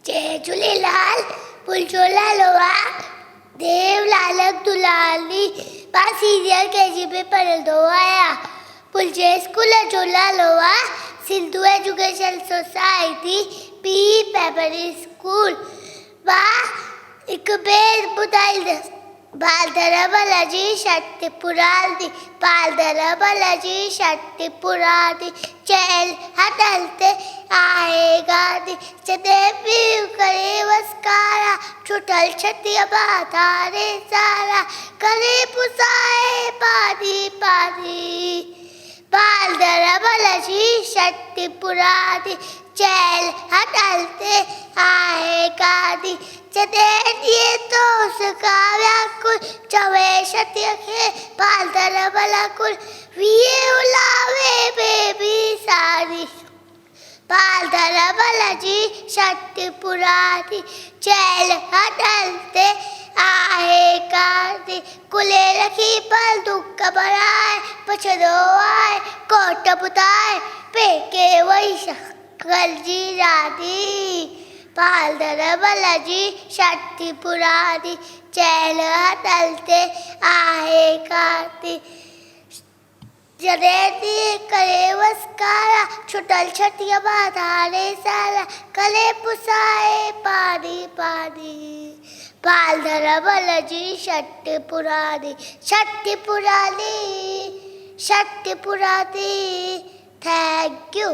जय झूलेलाल पुलचोला लोआ देव लालक दुलाली पा serial KG में पढ़ंदो आहियां पुलचे स्कूल चोला लोआ Sindhu education society P primary school बा हिकु बेर ॿुधाईंदसि बालधर बालाजी शक्ति पुराणी बालधर बालाजी शक्ति पुराणी चैल हटलते आएगा दी जॾहिं बि करे वसकारा छुटल छतिया बाधारे सारा करे पुसाए पानी पानी बालधर बालाजी शक्ति पुराणी चैल हटलते आएगा दी जॾहिं ॾिए तो सुकाव्या कुल चवे शतीअ खे बालधर भला कुल वीहे उलावे बेबी सारी बालधर बालाजी शक्ति पुराणी चैल हटलते आहे कादी कुले रखी पल दुख भराए पुछंदो आहे कोट ॿुधाए पेके वई शक्ल जी राधी बालधर बालाजी शक्ति पुराणी चैल हटलते आहे कादी जॾहिं ॾींहुं करे वसकारा छुटल छतिया बाधारे सारा कले पुसाए पानी पानी बालधर बालाजी शक्ति पुराणी थैंक यू।